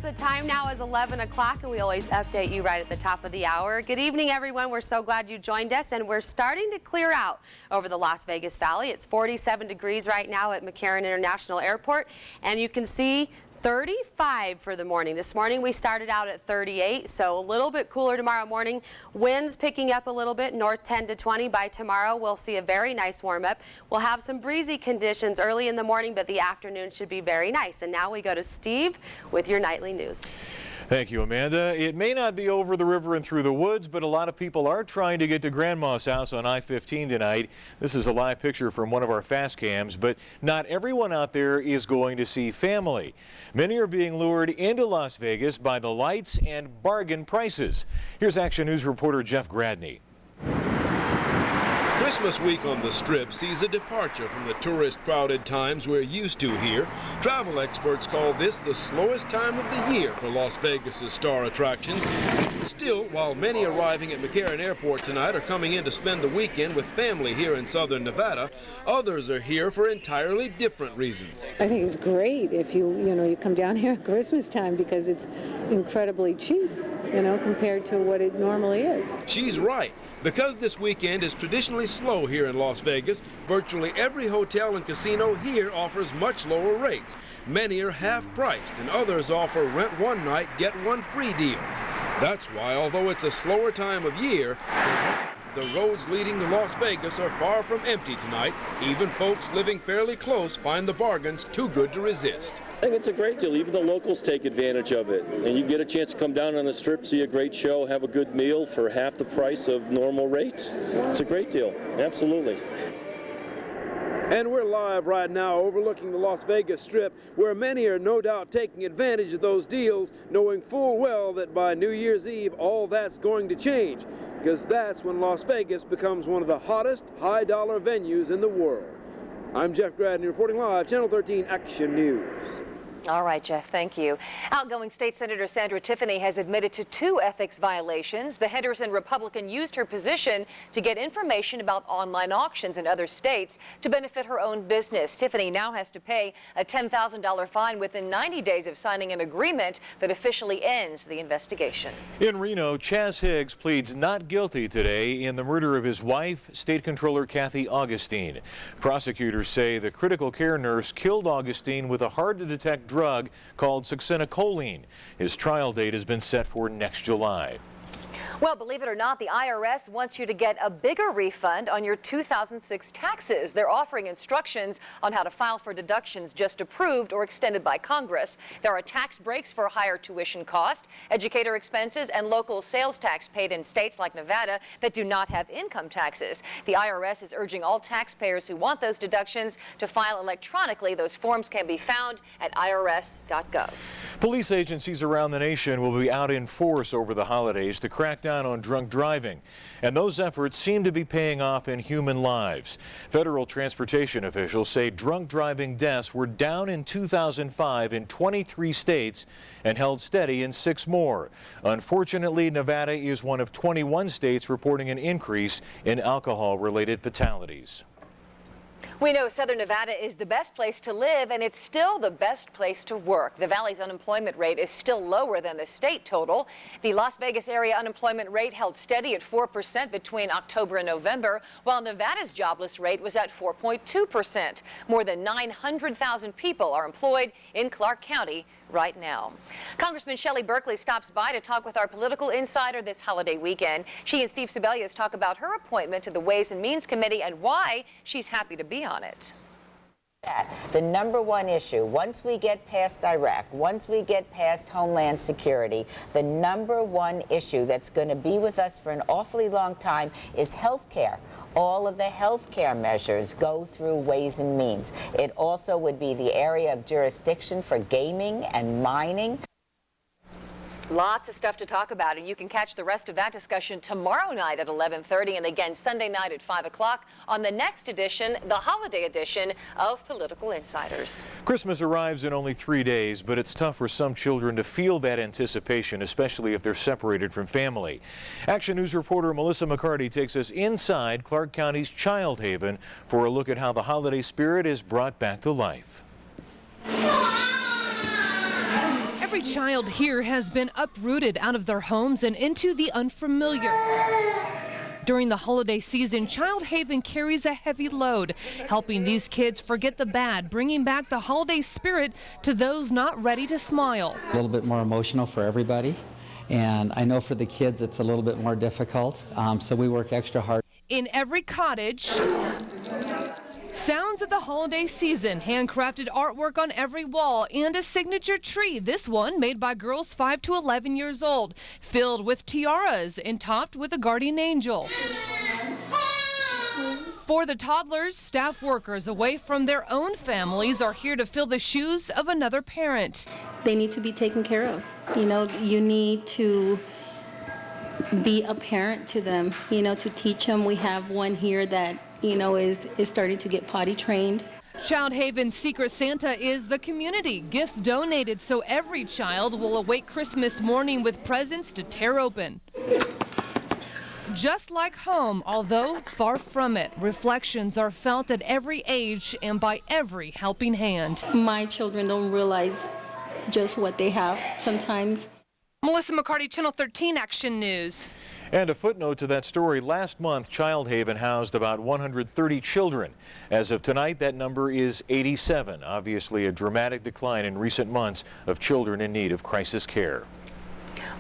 The time now is 11 o'clock, and we always update you right at the top of the hour. Good evening, everyone. We're so glad you joined us, and we're starting to clear out over the Las Vegas Valley. It's 47 degrees right now at McCarran International Airport, and you can see 35 for the morning. This morning we started out at 38, so a little bit cooler tomorrow morning. Winds picking up a little bit, north 10 to 20. By tomorrow we'll see a very nice warm up. We'll have some breezy conditions early in the morning, but the afternoon should be very nice. And now we go to Steve with your nightly news. Thank you, Amanda. It may not be over the river and through the woods, but a lot of people are trying to get to Grandma's house on I-15 tonight. This is a live picture from one of our fast cams, but not everyone out there is going to see family. Many are being lured into Las Vegas by the lights and bargain prices. Here's Action News reporter Jeff Gradney. Christmas week on the Strip sees a departure from the tourist-crowded times we're used to here. Travel experts call this the slowest time of the year for Las Vegas's star attractions. Still, while many arriving at McCarran Airport tonight are coming in to spend the weekend with family here in southern Nevada, others are here for entirely different reasons. I think it's great if you come down here at Christmas time because it's incredibly cheap, compared to what it normally is. She's right. Because this weekend is traditionally slow here in Las Vegas, virtually every hotel and casino here offers much lower rates. Many are half-priced, and others offer rent one night, get one free deals. That's why, although it's a slower time of year, the roads leading to Las Vegas are far from empty tonight. Even folks living fairly close find the bargains too good to resist. I think it's a great deal. Even the locals take advantage of it. And you get a chance to come down on the Strip, see a great show, have a good meal for half the price of normal rates. It's a great deal. Absolutely. And we're live right now overlooking the Las Vegas Strip, where many are no doubt taking advantage of those deals, knowing full well that by New Year's Eve, all that's going to change, because that's when Las Vegas becomes one of the hottest high-dollar venues in the world. I'm Jeff Gradney reporting live, Channel 13 Action News. All right, Jeff, thank you. Outgoing State Senator Sandra Tiffany has admitted to 2 ethics violations. The Henderson Republican used her position to get information about online auctions in other states to benefit her own business. Tiffany now has to pay a $10,000 fine within 90 days of signing an agreement that officially ends the investigation. In Reno, Chaz Higgs pleads not guilty today in the murder of his wife, State Controller Kathy Augustine. Prosecutors say the critical care nurse killed Augustine with a hard-to-detect drug called succinylcholine. His trial date has been set for next July. Well, believe it or not, the IRS wants you to get a bigger refund on your 2006 taxes. They're offering instructions on how to file for deductions just approved or extended by Congress. There are tax breaks for higher tuition cost, educator expenses, and local sales tax paid in states like Nevada that do not have income taxes. The IRS is urging all taxpayers who want those deductions to file electronically. Those forms can be found at irs.gov. Police agencies around the nation will be out in force over the holidays to crack down on drunk driving, and those efforts seem to be paying off in human lives. Federal transportation officials say drunk driving deaths were down in 2005 in 23 states and held steady in 6 more. Unfortunately, Nevada is one of 21 states reporting an increase in alcohol-related fatalities. We know Southern Nevada is the best place to live, and it's still the best place to work. The Valley's unemployment rate is still lower than the state total. The Las Vegas area unemployment rate held steady at 4% between October and November, while Nevada's jobless rate was at 4.2%. More than 900,000 people are employed in Clark County right now. Congressman Shelley Berkeley stops by to talk with our political insider this holiday weekend. She and Steve Sebelius talk about her appointment to the Ways and Means Committee and why she's happy to be on it. The number one issue, once we get past Iraq, once we get past Homeland Security, the number one issue that's going to be with us for an awfully long time is health care. All of the health care measures go through Ways and Means. It also would be the area of jurisdiction for gaming and mining. Lots of stuff to talk about, and you can catch the rest of that discussion tomorrow night at 11:30 and again Sunday night at 5 o'clock on the next edition, the holiday edition of Political Insiders. Christmas arrives in only 3 days, but it's tough for some children to feel that anticipation, especially if they're separated from family. Action News reporter Melissa McCarty takes us inside Clark County's Child Haven for a look at how the holiday spirit is brought back to life. Every Every child here has been uprooted out of their homes and into the unfamiliar. During the holiday season, Child Haven carries a heavy load, helping these kids forget the bad, bringing back the holiday spirit to those not ready to smile. A little bit more emotional for everybody, and I know for the kids it's a little bit more difficult, so we work extra hard. In every cottage, sounds of the holiday season, handcrafted artwork on every wall, and a signature tree, this one made by girls 5 to 11 years old, filled with tiaras and topped with a guardian angel. For the toddlers, staff workers away from their own families are here to fill the shoes of another parent. They need to be taken care of. You know, you need to be a parent to them, you know, to teach them. We have one here that, you know, is starting to get potty trained. Child Haven's Secret Santa is the community. Gifts donated so every child will awake Christmas morning with presents to tear open. Just like home, although far from it, reflections are felt at every age and by every helping hand. My children don't realize just what they have sometimes. Melissa McCarty, Channel 13 Action News. And a footnote to that story, last month Child Haven housed about 130 children. As of tonight, that number is 87. Obviously a dramatic decline in recent months of children in need of crisis care.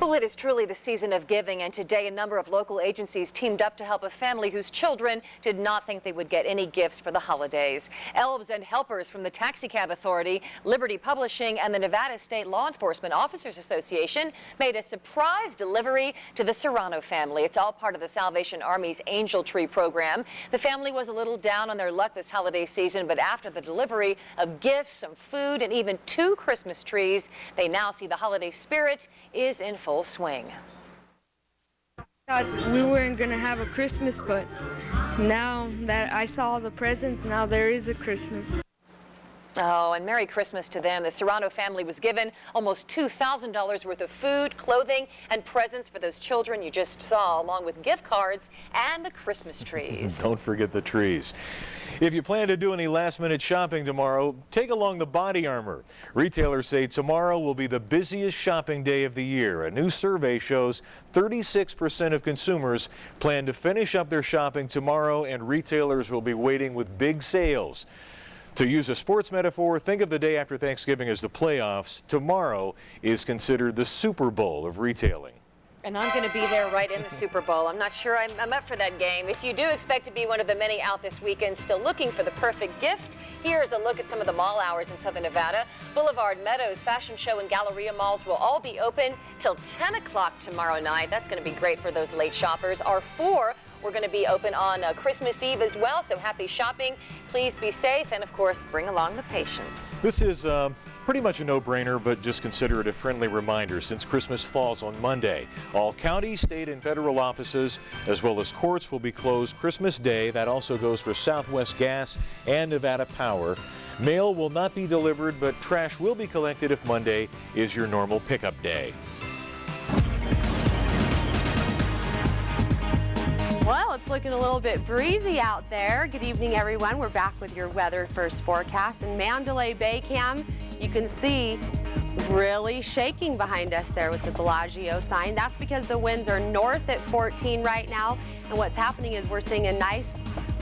Well, it is truly the season of giving, and today a number of local agencies teamed up to help a family whose children did not think they would get any gifts for the holidays. Elves and helpers from the Taxi Cab Authority, Liberty Publishing, and the Nevada State Law Enforcement Officers Association made a surprise delivery to the Serrano family. It's all part of the Salvation Army's Angel Tree program. The family was a little down on their luck this holiday season, but after the delivery of gifts, some food, and even 2 Christmas trees, they now see the holiday spirit is in full swing. Thought we weren't going to have a Christmas, but now that I saw the presents, now there is a Christmas. Oh, and Merry Christmas to them. The Serrano family was given almost $2,000 worth of food, clothing, and presents for those children you just saw, along with gift cards and the Christmas trees. Don't forget the trees. If you plan to do any last-minute shopping tomorrow, take along the body armor. Retailers say tomorrow will be the busiest shopping day of the year. A new survey shows 36% of consumers plan to finish up their shopping tomorrow, and retailers will be waiting with big sales. To use a sports metaphor, think of the day after Thanksgiving as the playoffs. Tomorrow is considered the Super Bowl of retailing. And I'm going to be there right in the Super Bowl. I'm not sure I'm up for that game. If you do expect to be one of the many out this weekend still looking for the perfect gift, here's a look at some of the mall hours in Southern Nevada. Boulevard Meadows, Fashion Show, and Galleria malls will all be open till 10 o'clock tomorrow night. That's going to be great for those late shoppers. R4, we're going to be open on Christmas Eve as well, so happy shopping. Please be safe, and of course, bring along the patience. This is pretty much a no-brainer, but just consider it a friendly reminder since Christmas falls on Monday. All county, state, and federal offices, as well as courts, will be closed Christmas Day. That also goes for Southwest Gas and Nevada Power. Mail will not be delivered, but trash will be collected if Monday is your normal pickup day. Well, it's looking a little bit breezy out there. Good evening, everyone. We're back with your weather first forecast. In Mandalay Bay Cam, you can see really shaking behind us there with the Bellagio sign. That's because the winds are north at 14 right now. And what's happening is we're seeing a nice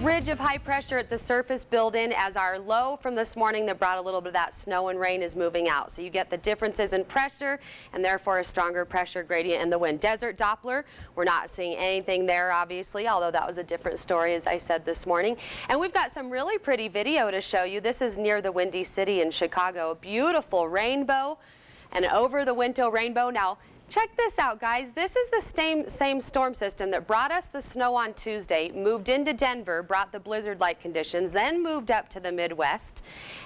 ridge of high pressure at the surface build in as our low from this morning that brought a little bit of that snow and rain is moving out. So you get the differences in pressure and therefore a stronger pressure gradient in the wind. Desert Doppler, we're not seeing anything there obviously, although that was a different story as I said this morning. And we've got some really pretty video to show you. This is near the Windy City in Chicago. A beautiful rainbow and over the Winto rainbow. Now, check this out, guys. This is the same storm system that brought us the snow on Tuesday, moved into Denver, brought the blizzard-like conditions, then moved up to the Midwest.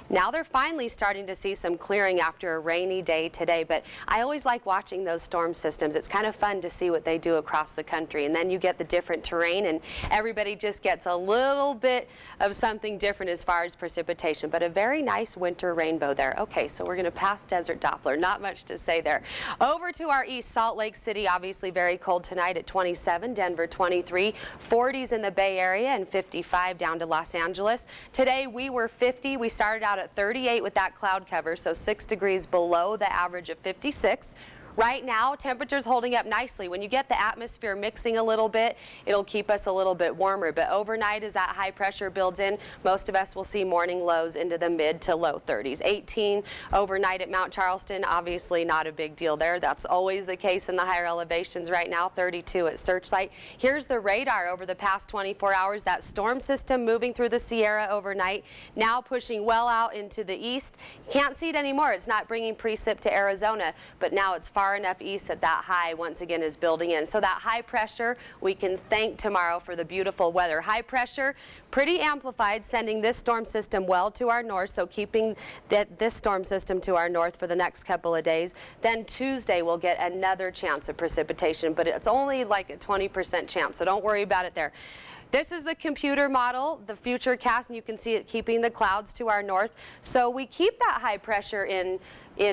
Now they're finally starting to see some clearing after a rainy day today, but I always like watching those storm systems. It's kind of fun to see what they do across the country, and then you get the different terrain, and everybody just gets a little bit of something different as far as precipitation, but a very nice winter rainbow there. Okay, so we're going to pass Desert Doppler. Not much to say there. Over to our east, Salt Lake City, obviously very cold tonight at 27, Denver 23, 40s in the Bay Area and 55 down to Los Angeles. Today we were 50. We started out at 38 with that cloud cover, so 6 degrees below the average of 56. Right now, temperatures holding up nicely. When you get the atmosphere mixing a little bit, it'll keep us a little bit warmer. But overnight, as that high pressure builds in, most of us will see morning lows into the mid to low 30s. 18 overnight at Mount Charleston, obviously not a big deal there. That's always the case in the higher elevations right now. 32 at Searchlight. Here's the radar over the past 24 hours. That storm system moving through the Sierra overnight, now pushing well out into the east. You can't see it anymore. It's not bringing precip to Arizona, but now it's far enough east that that high once again is building in. So that high pressure, we can thank tomorrow for the beautiful weather. High pressure, pretty amplified, sending this storm system well to our north, so keeping this storm system to our north for the next couple of days. Then Tuesday we'll get another chance of precipitation, but it's only like a 20% chance, so don't worry about it there. This is the computer model, the future cast, and you can see it keeping the clouds to our north. So we keep that high pressure in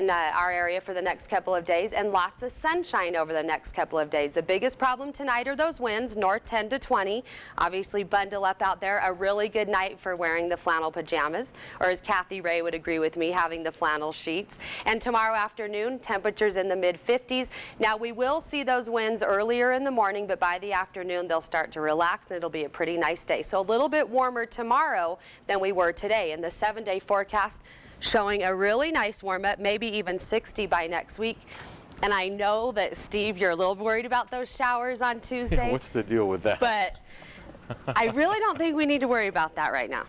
our area for the next couple of days, and lots of sunshine over the next couple of days. The biggest problem tonight are those winds, north 10 to 20. Obviously bundle up out there. A really good night for wearing the flannel pajamas, or as Kathy Ray would agree with me, having the flannel sheets. And tomorrow afternoon, temperatures in the mid 50s. Now we will see those winds earlier in the morning, but by the afternoon they'll start to relax and it'll be a pretty nice day. So a little bit warmer tomorrow than we were today. In the 7-day forecast, showing a really nice warm up, maybe even 60 by next week. And I know that, Steve, you're a little worried about those showers on Tuesday. What's the deal with that? But I really don't think we need to worry about that right now.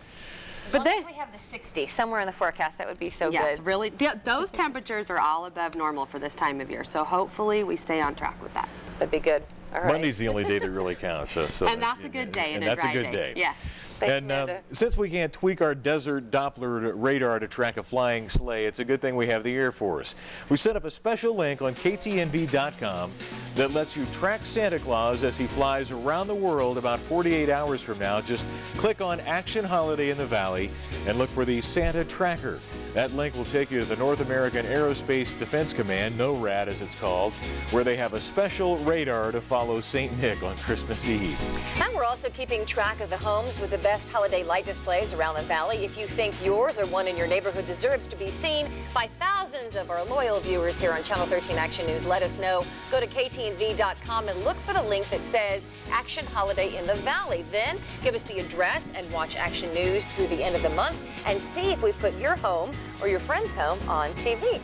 As long as we have the 60 somewhere in the forecast, that would be so yes, good. Really, those temperatures are all above normal for this time of year. So hopefully we stay on track with that. That'd be good. All right. Monday's the only day that really counts. So and that's a good day and a dry day. That's a good day. Yes. Thanks, And Amanda. since we can't tweak our desert Doppler radar to track a flying sleigh, it's a good thing we have the Air Force. We set up a special link on KTNV.com that lets you track Santa Claus as he flies around the world about 48 hours from now. Just click on Action Holiday in the Valley and look for the Santa Tracker. That link will take you to the North American Aerospace Defense Command, NORAD as it's called, where they have a special radar to follow St. Nick on Christmas Eve. And we're also keeping track of the homes with the best holiday light displays around the valley. If you think yours or one in your neighborhood deserves to be seen by thousands of our loyal viewers here on Channel 13 Action News, let us know. Go to KTNV.com and look for the link that says Action Holiday in the Valley. Then give us the address and watch Action News through the end of the month and see if we put your home or your friend's home on TV.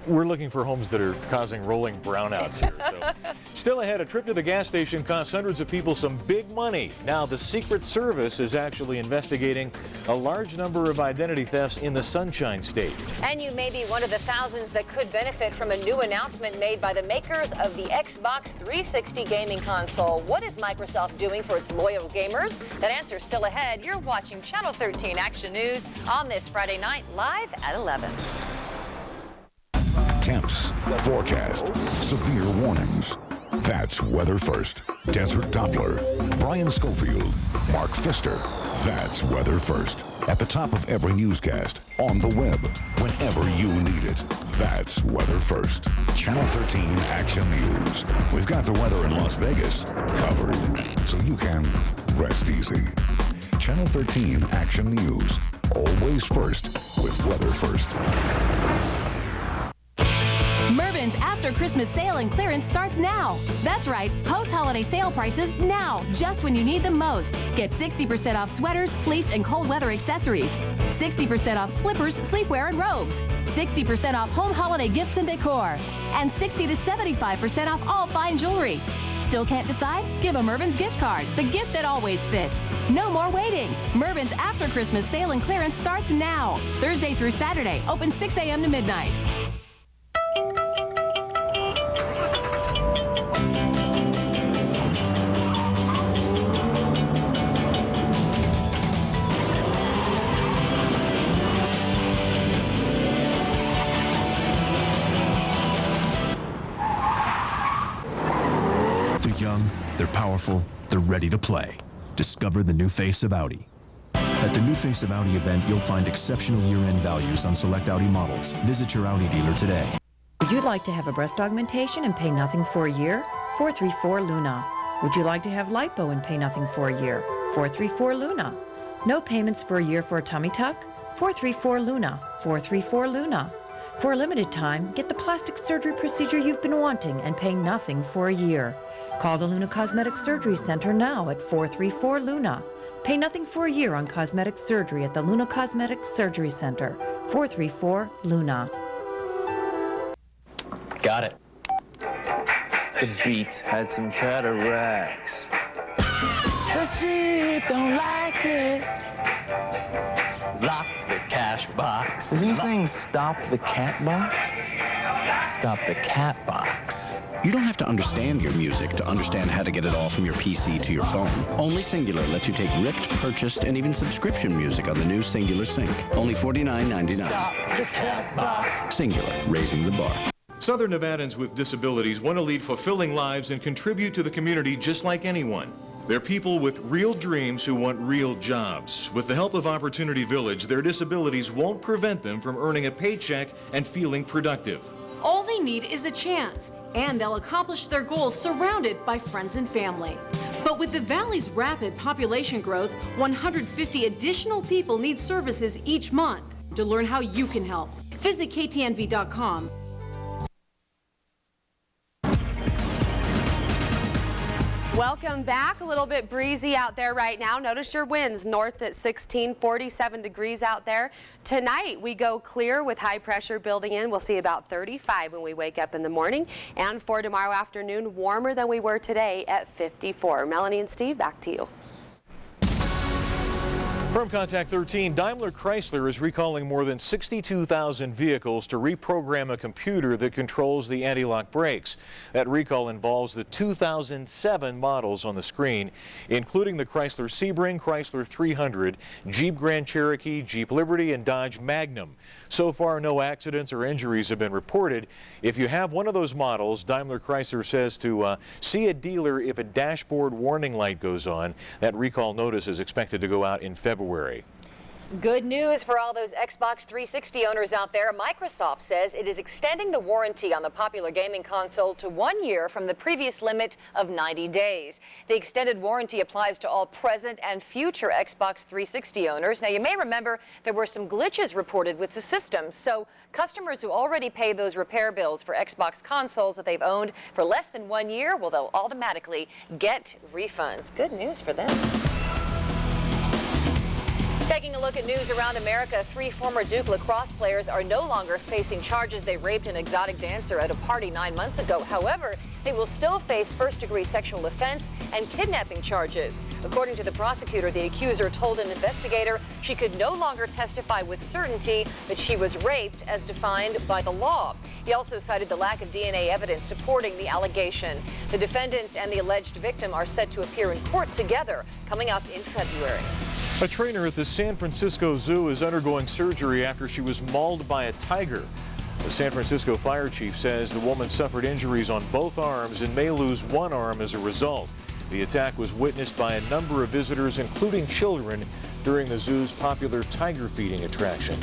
We're looking for homes that are causing rolling brownouts here. So. Still ahead, a trip to the gas station costs hundreds of people some big money. Now the Secret Service is actually investigating a large number of identity thefts in the Sunshine State. And you may be one of the thousands that could benefit from a new announcement made by the makers of the Xbox 360 gaming console. What is Microsoft doing for its loyal gamers? That answer is still ahead. You're watching Channel 13 Action News on this Friday night, live at 11. Temps, forecast, severe warnings. That's Weather First. Desert Doppler, Brian Schofield, Mark Pfister. That's Weather First. At the top of every newscast, on the web, whenever you need it. That's Weather First. Channel 13 Action News. We've got the weather in Las Vegas covered, so you can rest easy. Channel 13 Action News. Always first with Weather First. Mervyn's after Christmas sale and clearance starts now. That's right, post-holiday sale prices now, just when you need them most. Get 60% off sweaters, fleece, and cold weather accessories. 60% off slippers, sleepwear, and robes. 60% off home holiday gifts and decor. And 60 to 75% off all fine jewelry. Still can't decide? Give a Mervyn's gift card, the gift that always fits. No more waiting. Mervyn's after Christmas sale and clearance starts now. Thursday through Saturday, open 6 a.m. to midnight. Young, they're powerful, they're ready to play. Discover the new face of Audi. At the new Face of Audi event, you'll find exceptional year-end values on select Audi models. Visit your Audi dealer today. Would you like to have a breast augmentation and pay nothing for a year? 434-LUNA. Would you like to have lipo and pay nothing for a year? 434-LUNA. No payments for a year for a tummy tuck? 434-LUNA. 434-LUNA. For a limited time, get the plastic surgery procedure you've been wanting and pay nothing for a year. Call the Luna Cosmetic Surgery Center now at 434-LUNA. Pay nothing for a year on cosmetic surgery at the Luna Cosmetic Surgery Center. 434-LUNA. Got it. The Beats had some cataracts. The sheep don't like it. Lock the cash box. Isn't he saying stop the cat box? Stop the cat box. You don't have to understand your music to understand how to get it all from your PC to your phone. Only Singular lets you take ripped, purchased, and even subscription music on the new Singular Sync. Only $49.99. Stop the cat box. Singular, raising the bar. Southern Nevadans with disabilities want to lead fulfilling lives and contribute to the community just like anyone. They're people with real dreams who want real jobs. With the help of Opportunity Village, their disabilities won't prevent them from earning a paycheck and feeling productive. All they need is a chance, and they'll accomplish their goals surrounded by friends and family. But with the Valley's rapid population growth, 150 additional people need services each month. To learn how you can help, visit KTNV.com. Welcome back. A little bit breezy out there right now. Notice your winds north at 16, 47 degrees out there. Tonight we go clear with high pressure building in. We'll see about 35 when we wake up in the morning. And for tomorrow afternoon, warmer than we were today at 54. Melanie and Steve, back to you. From Contact 13, Daimler Chrysler is recalling more than 62,000 vehicles to reprogram a computer that controls the anti-lock brakes. That recall involves the 2007 models on the screen, including the Chrysler Sebring, Chrysler 300, Jeep Grand Cherokee, Jeep Liberty, and Dodge Magnum. So far, no accidents or injuries have been reported. If you have one of those models, Daimler Chrysler says to see a dealer if a dashboard warning light goes on. That recall notice is expected to go out in February. Good news for all those Xbox 360 owners out there. Microsoft says it is extending the warranty on the popular gaming console to 1 year from the previous limit of 90 days. The extended warranty applies to all present and future Xbox 360 owners. Now, you may remember there were some glitches reported with the system, so customers who already paid those repair bills for Xbox consoles that they've owned for less than 1 year, well, they'll automatically get refunds. Good news for them. Taking a look at news around America, 3 former Duke lacrosse players are no longer facing charges they raped an exotic dancer at a party 9 months ago. However, they will still face first-degree sexual offense and kidnapping charges. According to the prosecutor, the accuser told an investigator she could no longer testify with certainty that she was raped as defined by the law. He also cited the lack of DNA evidence supporting the allegation. The defendants and the alleged victim are set to appear in court together coming up in February. A trainer at the San Francisco Zoo is undergoing surgery after she was mauled by a tiger. The San Francisco fire chief says the woman suffered injuries on both arms and may lose one arm as a result. The attack was witnessed by a number of visitors, including children, during the zoo's popular tiger feeding attraction.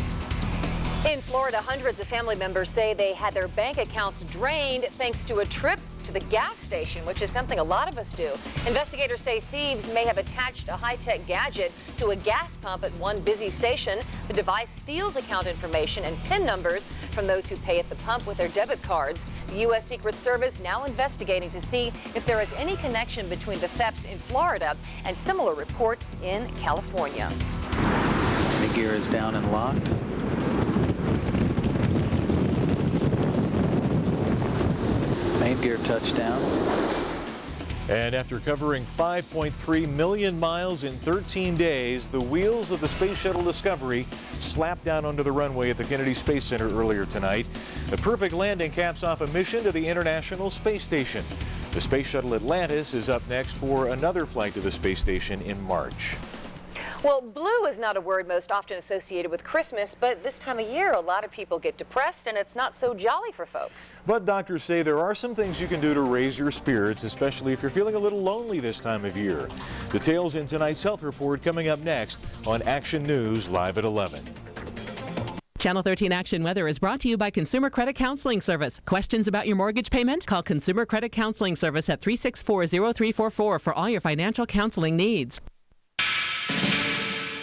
In Florida, hundreds of family members say they had their bank accounts drained thanks to a trip to the gas station, which is something a lot of us do. Investigators say thieves may have attached a high-tech gadget to a gas pump at one busy station. The device steals account information and PIN numbers from those who pay at the pump with their debit cards. The U.S. Secret Service now investigating to see if there is any connection between the thefts in Florida and similar reports in California. The gear is down and locked. Main gear touchdown. And after covering 5.3 million miles in 13 days, the wheels of the Space Shuttle Discovery slapped down onto the runway at the Kennedy Space Center earlier tonight. The perfect landing caps off a mission to the International Space Station. The Space Shuttle Atlantis is up next for another flight to the space station in March. Well, blue is not a word most often associated with Christmas, but this time of year, a lot of people get depressed, and it's not so jolly for folks. But doctors say there are some things you can do to raise your spirits, especially if you're feeling a little lonely this time of year. Details in tonight's health report coming up next on Action News Live at 11. Channel 13 Action Weather is brought to you by Consumer Credit Counseling Service. Questions about your mortgage payment? Call Consumer Credit Counseling Service at 364-0344 for all your financial counseling needs.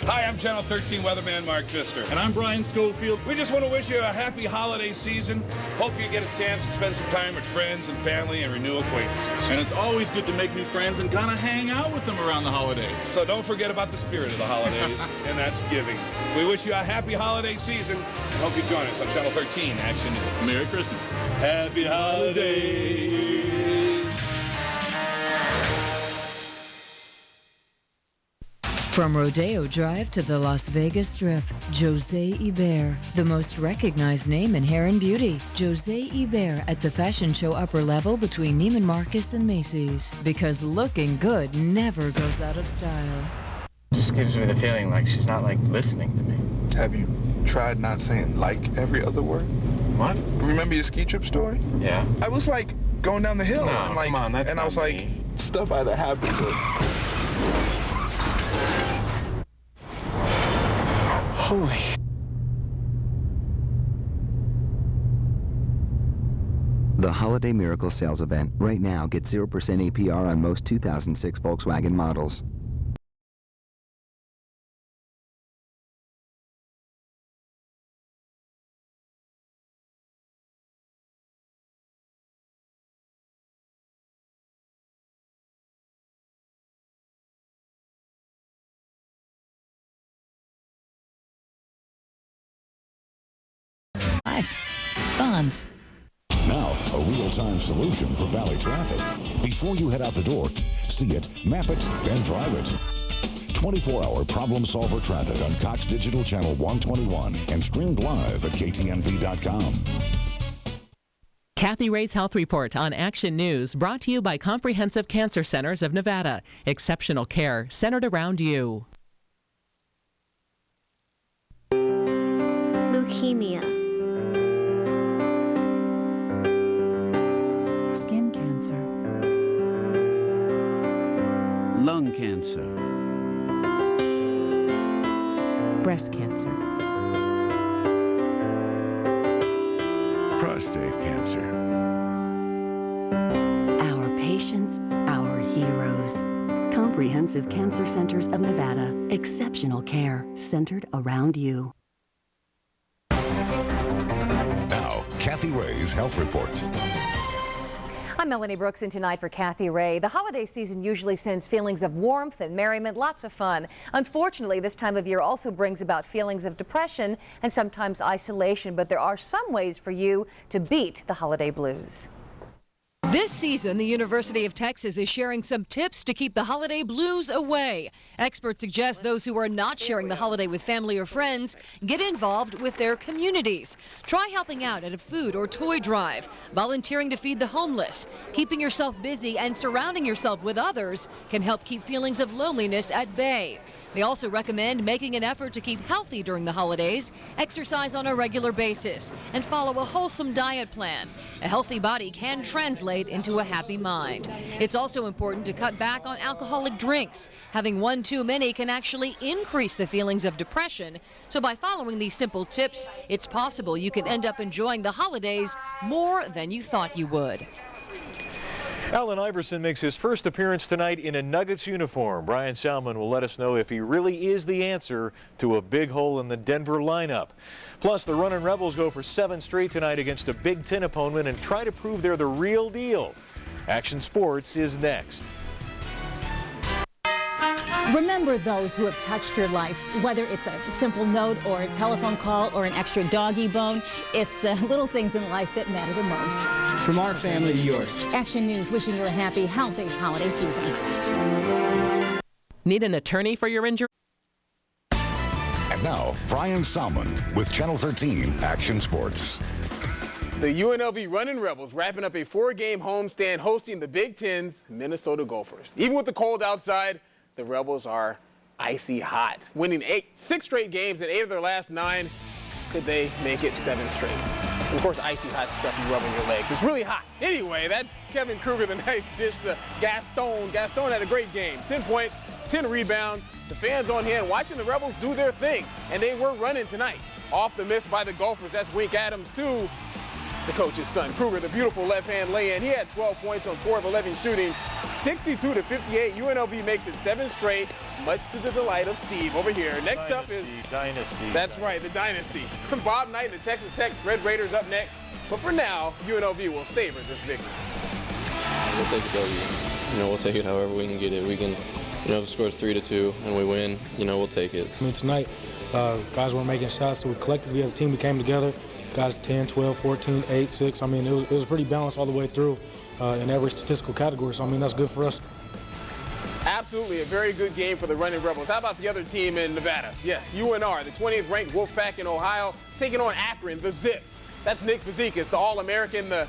Hi, I'm Channel 13 weatherman Mark Pfister. And I'm Brian Schofield. We just want to wish you a happy holiday season. Hope you get a chance to spend some time with friends and family and renew acquaintances. And it's always good to make new friends and kind of hang out with them around the holidays. So don't forget about the spirit of the holidays, and that's giving. We wish you a happy holiday season and hope you join us on Channel 13 Action News. Merry Christmas. Happy holidays. From Rodeo Drive to the Las Vegas Strip, Jose Ibert, the most recognized name in hair and beauty. Jose Ibert at the fashion show upper level between Neiman Marcus and Macy's. Because looking good never goes out of style. Just gives me the feeling like she's not listening to me. Have you tried not saying every other word? What? Remember your ski trip story? Yeah. I was going down the hill No, and come on, that's and I was not me. stuff either happened to. Holy. The Holiday Miracle Sales Event. Right now, get 0% APR on most 2006 Volkswagen models. Bonds. Now, a real-time solution for Valley traffic. Before you head out the door, see it, map it, and drive it. 24-hour problem solver traffic on Cox Digital Channel 121 and streamed live at KTNV.com. Kathy Ray's Health Report on Action News, brought to you by Comprehensive Cancer Centers of Nevada. Exceptional care centered around you. Leukemia. Skin cancer. Lung cancer. Breast cancer. Prostate cancer. Our patients, our heroes. Comprehensive Cancer Centers of Nevada. Exceptional care centered around you. Now, Kathy Ray's Health Report. I'm Melanie Brooks, and tonight for Kathy Ray. The holiday season usually sends feelings of warmth and merriment, lots of fun. Unfortunately, this time of year also brings about feelings of depression and sometimes isolation, but there are some ways for you to beat the holiday blues. This season, the University of Texas is sharing some tips to keep the holiday blues away. Experts suggest those who are not sharing the holiday with family or friends get involved with their communities. Try helping out at a food or toy drive, volunteering to feed the homeless. Keeping yourself busy and surrounding yourself with others can help keep feelings of loneliness at bay. They also recommend making an effort to keep healthy during the holidays, exercise on a regular basis, and follow a wholesome diet plan. A healthy body can translate into a happy mind. It's also important to cut back on alcoholic drinks. Having one too many can actually increase the feelings of depression. So by following these simple tips, it's possible you can end up enjoying the holidays more than you thought you would. Allen Iverson makes his first appearance tonight in a Nuggets uniform. Brian Salmon will let us know if he really is the answer to a big hole in the Denver lineup. Plus, the Runnin' Rebels go for 7 straight tonight against a Big Ten opponent and try to prove they're the real deal. Action Sports is next. Remember those who have touched your life, whether it's a simple note or a telephone call or an extra doggy bone. It's the little things in life that matter the most. From our family to yours. Action News wishing you a happy, healthy holiday season. Need an attorney for your injury? And now, Brian Salmon with Channel 13 Action Sports. The UNLV Runnin' Rebels wrapping up a 4-game homestand hosting the Big Ten's Minnesota Gophers. Even with the cold outside, the Rebels are icy hot, winning 6 straight games in 8 of their last 9. Could they make it 7 straight? And of course, icy hot stuff you rub on your legs. It's really hot. Anyway, that's Kevin Kruger, the nice dish to Gaston. Gaston had a great game. 10 points, 10 rebounds. The fans on hand watching the Rebels do their thing, and they were running tonight. off the miss by the Gophers. That's Wink Adams to the coach's son, Kruger, the beautiful left-hand lay-in. He had 12 points on 4 of 11 shooting, 62-58. UNLV makes it 7 straight, much to the delight of Steve over here. Next up is Dynasty. That's right, the Dynasty. Bob Knight and the Texas Tech Red Raiders up next. But for now, UNLV will savor this victory. We'll take the W. We'll take it however we can get it. We can, if the score is 3-2 and we win, we'll take it. I mean, tonight, guys weren't making shots, so we collectively as a team we came together. Guys 10, 12, 14, 8, 6. I mean, it was pretty balanced all the way through in every statistical category. So, I mean, that's good for us. Absolutely a very good game for the Running Rebels. How about the other team in Nevada? Yes, UNR, the 20th ranked Wolfpack in Ohio, taking on Akron, the Zips. That's Nick Fazekas, the All-American, the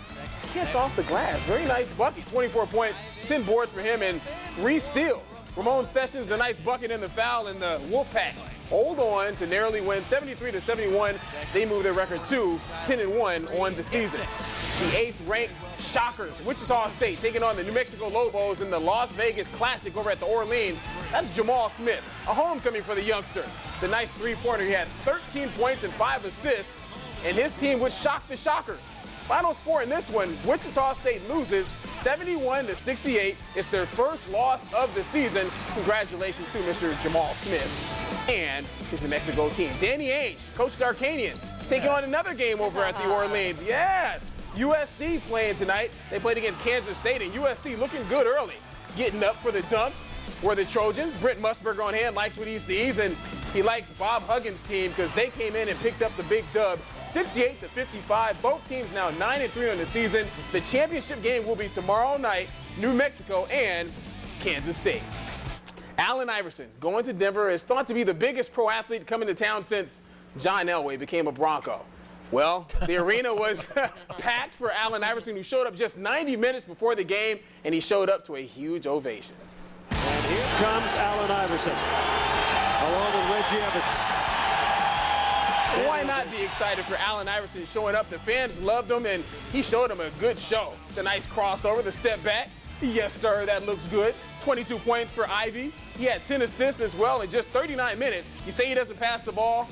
kiss off the glass. Very nice bucket, 24 points, 10 boards for him, and 3 steals. Ramon Sessions, a nice bucket in the foul, and the Wolfpack hold on to narrowly win 73-71. They move their record to 10-1 on the season. The 8th ranked Shockers, Wichita State, taking on the New Mexico Lobos in the Las Vegas Classic over at the Orleans. That's Jamal Smith, a homecoming for the youngster. The nice three-pointer, he had 13 points and 5 assists, and his team would shock the Shockers. Final score in this one, Wichita State loses 71-68. It's their first loss of the season. Congratulations to Mr. Jamal Smith and his New Mexico team. Danny Ainge, coached Arcanian, taking on another game over at the Orleans. Yes, USC playing tonight. They played against Kansas State, and USC looking good early. Getting up for the dunk were the Trojans. Brent Musburger on hand likes what he sees, and he likes Bob Huggins' team because they came in and picked up the big dub. 68-55. Both teams now 9-3 on the season. The championship game will be tomorrow night, New Mexico and Kansas State. Allen Iverson going to Denver is thought to be the biggest pro athlete coming to town since John Elway became a Bronco. Well, the arena was packed for Allen Iverson, who showed up just 90 minutes before the game, and he showed up to a huge ovation. And here comes Allen Iverson, along with Reggie Evans. Why not be excited for Allen Iverson showing up? The fans loved him, and he showed them a good show. The nice crossover, the step back. Yes, sir, that looks good. 22 points for Ivy. He had 10 assists as well in just 39 minutes. You say he doesn't pass the ball?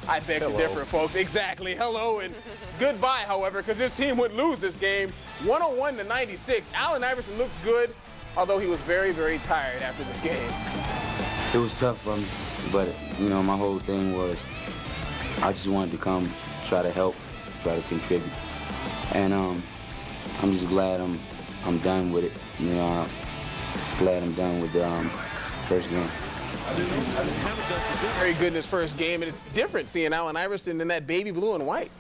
I beg to differ, folks. Exactly. Hello and goodbye, however, because this team would lose this game 101-96. Allen Iverson looks good, although he was very, very tired after this game. It was tough for me, but, my whole thing was I just wanted to come, try to help, try to contribute. And I'm just glad I'm done with it. Glad I'm done with the first game. Very good in his first game, and it's different seeing Allen Iverson in that baby blue and white.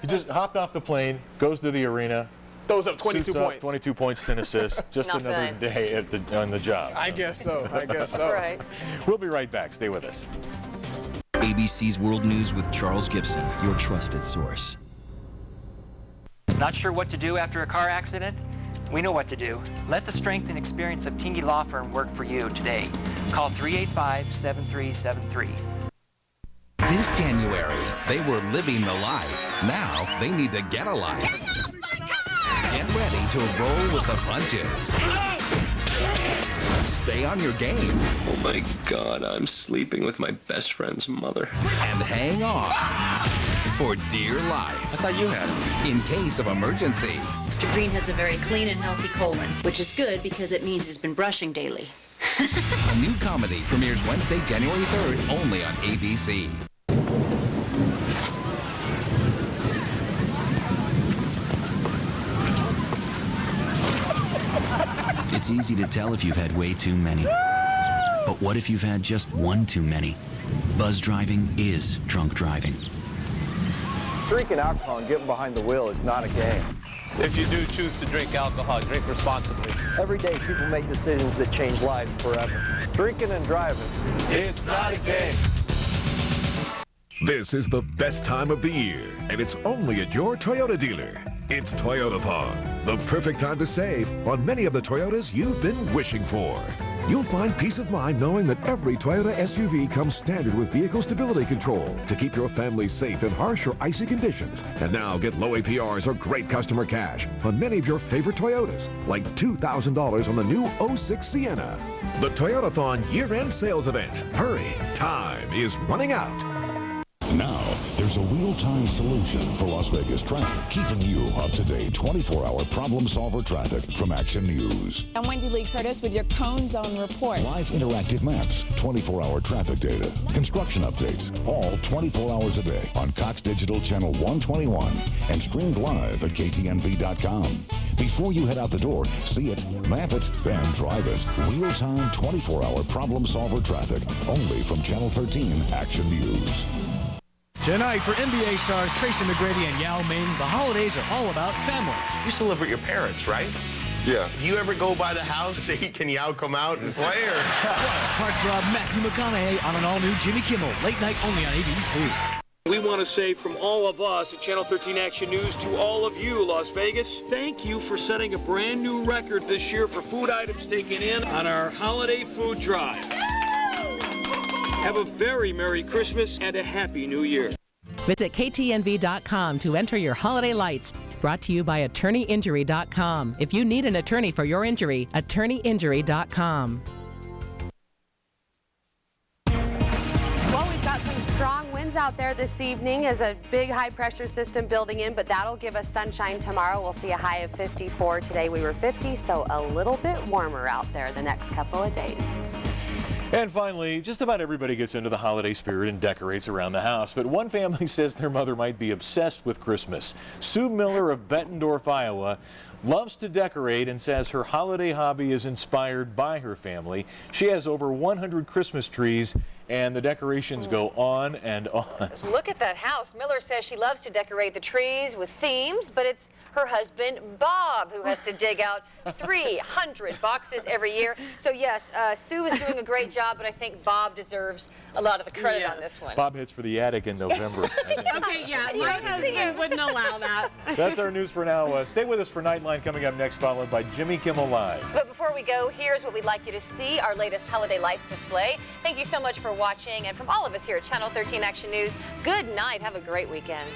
He just hopped off the plane, goes to the arena. Throws up 22 points. 22 points, 10 assists. Just another day on the job. I guess so. I guess so. That's right. We'll be right back. Stay with us. ABC's World News with Charles Gibson, your trusted source. Not sure what to do after a car accident? We know what to do. Let the strength and experience of Tingey Law Firm work for you today. Call 385-7373. This January, they were living the life. Now they need to get a life. Get ready to roll with the punches. Stay on your game. Oh my God, I'm sleeping with my best friend's mother. And hang on for dear life. I thought you had it. In case of emergency. Mr. Green has a very clean and healthy colon, which is good because it means he's been brushing daily. A new comedy premieres Wednesday, January 3rd, only on ABC. It's easy to tell if you've had way too many. But what if you've had just one too many? Buzz driving is drunk driving. Drinking alcohol and getting behind the wheel is not a game. If you do choose to drink alcohol, drink responsibly. Every day, people make decisions that change lives forever. Drinking and driving, it's not a game. This is the best time of the year, and it's only at your Toyota dealer. It's Toyotathon, the perfect time to save on many of the Toyotas you've been wishing for. You'll find peace of mind knowing that every Toyota SUV comes standard with vehicle stability control to keep your family safe in harsh or icy conditions. And now get low APRs or great customer cash on many of your favorite Toyotas, like $2,000 on the new 06 Sienna. The Toyotathon year-end sales event. Hurry, time is running out. Now, there's a real-time solution for Las Vegas traffic, keeping you up to date. 24-hour problem solver traffic from Action News. I'm Wendy Lee Curtis with your Cone Zone report. Live interactive maps, 24-hour traffic data, construction updates, all 24 hours a day on Cox Digital Channel 121 and streamed live at KTNV.com. Before you head out the door, see it, map it, then drive it. Real-time 24-hour problem solver traffic, only from Channel 13 Action News. Tonight for NBA stars Tracy McGrady and Yao Ming, the holidays are all about family. You used to live with your parents, right? Yeah. Do you ever go by the house and say, can Yao come out and play? Or? Heartthrob Matthew McConaughey on an all-new Jimmy Kimmel, late night only on ABC. We want to say from all of us at Channel 13 Action News to all of you, Las Vegas, thank you for setting a brand new record this year for food items taken in on our holiday food drive. Have a very Merry Christmas and a Happy New Year. Visit KTNV.com to enter your holiday lights. Brought to you by AttorneyInjury.com. If you need an attorney for your injury, AttorneyInjury.com. Well, we've got some strong winds out there this evening as a big high-pressure system building in, but that'll give us sunshine tomorrow. We'll see a high of 54. Today we were 50, so a little bit warmer out there the next couple of days. And finally, just about everybody gets into the holiday spirit and decorates around the house, but one family says their mother might be obsessed with Christmas. Sue Miller of Bettendorf, Iowa, loves to decorate and says her holiday hobby is inspired by her family. She has over 100 Christmas trees, and the decorations go on and on. Look at that house. Miller says she loves to decorate the trees with themes, but it's her husband, Bob, who has to dig out 300 boxes every year. So yes, Sue is doing a great job, but I think Bob deserves a lot of the credit on this one. Bob hits for the attic in November. Okay, yeah, my husband wouldn't allow that. That's our news for now. Stay with us for Nightline coming up next, followed by Jimmy Kimmel Live. But before we go, here's what we'd like you to see, our latest holiday lights display. Thank you so much for watching, and from all of us here at Channel 13 Action News, good night. Have a great weekend.